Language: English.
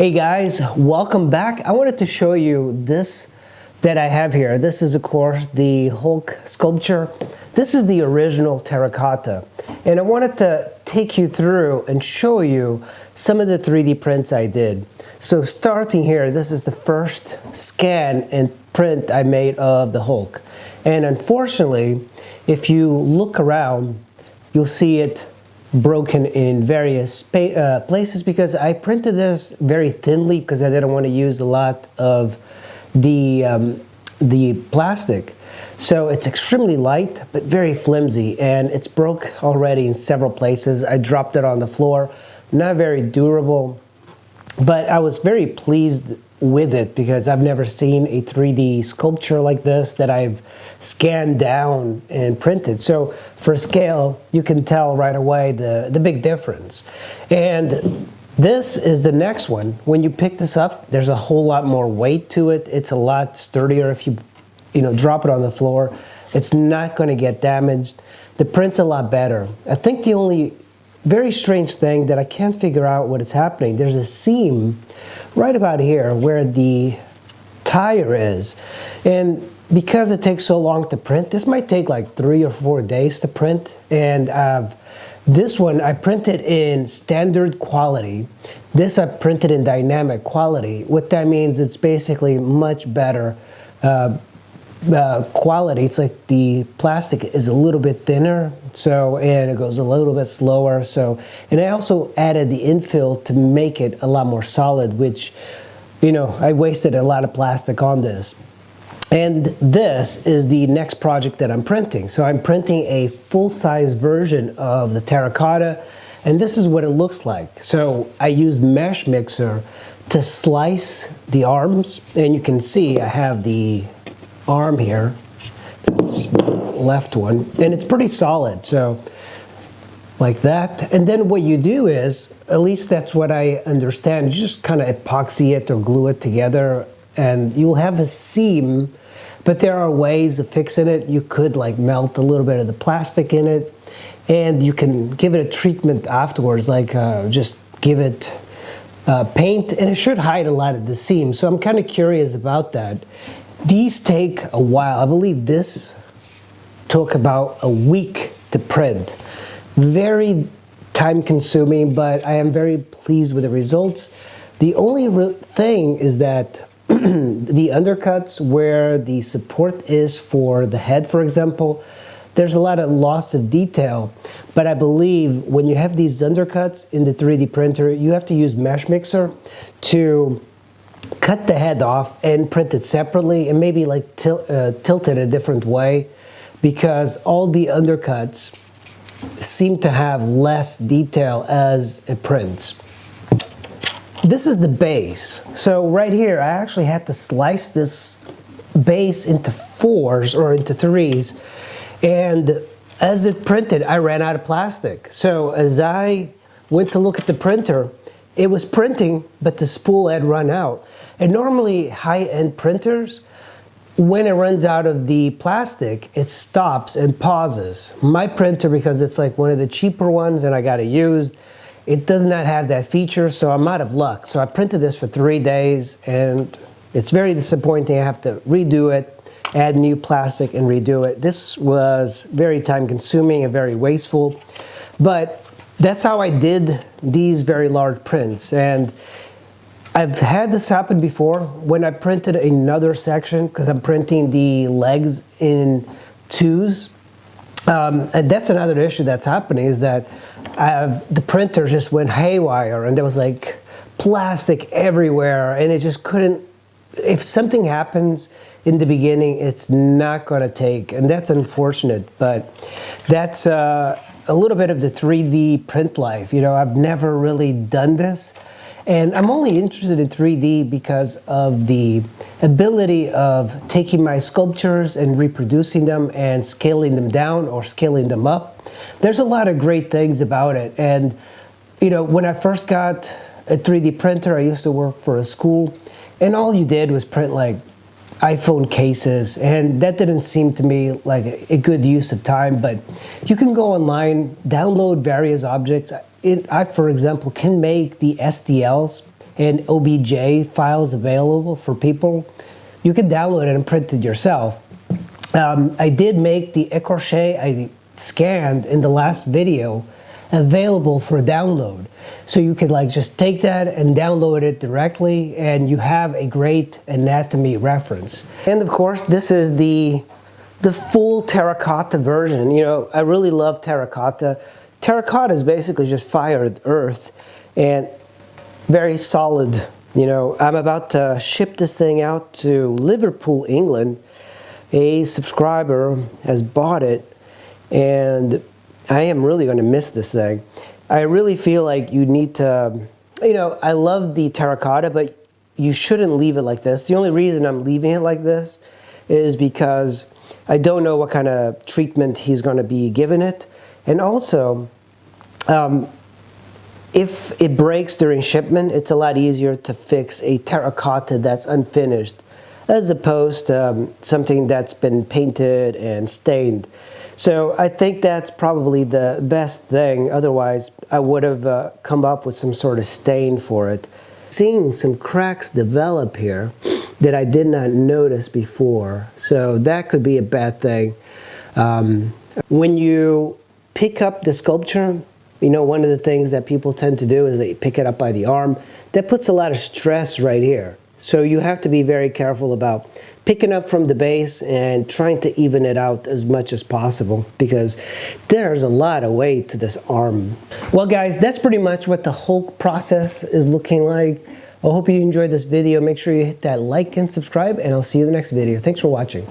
Hey guys, welcome back. I wanted to show you this that I have here. This is of course the Hulk sculpture. This is the original terracotta. And I wanted to take you through and show you some of the 3D prints I did. So starting here, this is the first scan and print I made of the Hulk. And unfortunately, if you look around, you'll see it broken in various places because I printed this very thinly because I didn't want to use a lot of the plastic. So it's extremely light but very flimsy, and it's broke already in several places. I dropped it on the floor. Not very durable, but I was very pleased with it because I've never seen a 3D sculpture like this that I've scanned down and printed. So for scale, you can tell right away the big difference. And this is the next one. When you pick this up, there's a whole lot more weight to it. It's a lot sturdier if you drop it on the floor. It's not going to get damaged. The print's a lot better. I think the only very strange thing that I can't figure out what is happening, there's a seam right about here where the tire is. And because it takes so long to print, this might take like 3 or 4 days to print. And this one I printed in standard quality. This I printed in dynamic quality. What that means, it's basically much better quality. It's like the plastic is a little bit thinner, and it goes a little bit slower. And I also added the infill to make it a lot more solid, which, I wasted a lot of plastic on this. And this is the next project that I'm printing. So I'm printing a full-size version of the terracotta, and this is what it looks like. So I used mesh mixer to slice the arms, and you can see I have the arm here, that's the left one, and it's pretty solid, so like that. And then what you do is, at least that's what I understand, you just kind of epoxy it or glue it together, and you'll have a seam, but there are ways of fixing it. You could like melt a little bit of the plastic in it, and you can give it a treatment afterwards, like just give it paint, and it should hide a lot of the seam. So I'm kind of curious about that. These take a while. I believe this took about a week to print. Very time consuming, but I am very pleased with the results. The only thing is that the undercuts where the support is for the head, for example, there's a lot of loss of detail. But I believe when you have these undercuts in the 3D printer, you have to use mesh mixer to cut the head off and print it separately, and maybe like tilt it a different way, because all the undercuts seem to have less detail as it prints. This is the base. So right here, I actually had to slice this base into 4s or into 3s, and as it printed, I ran out of plastic. So as I went to look at the printer, it was printing, but the spool had run out. And normally high-end printers, when it runs out of the plastic, it stops and pauses. My printer, because it's like one of the cheaper ones and I got it used, it does not have that feature, so I'm out of luck. So I printed this for 3 days, and it's very disappointing. I have to redo it, add new plastic and redo it. This was very time-consuming and very wasteful, but that's how I did these very large prints. And I've had this happen before when I printed another section, because I'm printing the legs in 2s. And that's another issue that's happening, is that the printer just went haywire, and there was like plastic everywhere, and it just couldn't. If something happens in the beginning, it's not going to take, and that's unfortunate. But that's a little bit of the 3D print life. I've never really done this, and I'm only interested in 3D because of the ability of taking my sculptures and reproducing them and scaling them down or scaling them up. There's a lot of great things about it. And when I first got a 3D printer, I used to work for a school, and all you did was print like iPhone cases, and that didn't seem to me like a good use of time. But you can go online, download various objects. I, for example, can make the STLs and OBJ files available for people. You can download it and print it yourself. I did make the écorché I scanned in the last video available for download. So you could like just take that and download it directly, and you have a great anatomy reference. And of course, this is the full terracotta version. You know, I really love terracotta. Terracotta is basically just fired earth and very solid. You know, I'm about to ship this thing out to Liverpool, England. A subscriber has bought it, and I am really going to miss this thing. I really feel like you need to, you know, I love the terracotta, but you shouldn't leave it like this. The only reason I'm leaving it like this is because I don't know what kind of treatment he's going to be giving it. And also, if it breaks during shipment, it's a lot easier to fix a terracotta that's unfinished as opposed to something that's been painted and stained. So I think that's probably the best thing. Otherwise, I would have come up with some sort of stain for it. Seeing some cracks develop here that I did not notice before. So that could be a bad thing. When you pick up the sculpture, you know, one of the things that people tend to do is they pick it up by the arm. That puts a lot of stress right here. So you have to be very careful about picking up from the base and trying to even it out as much as possible, because there's a lot of weight to this arm. Well guys, that's pretty much what the whole process is looking like. I hope you enjoyed this video. Make sure you hit that like and subscribe, and I'll see you in the next video. Thanks for watching.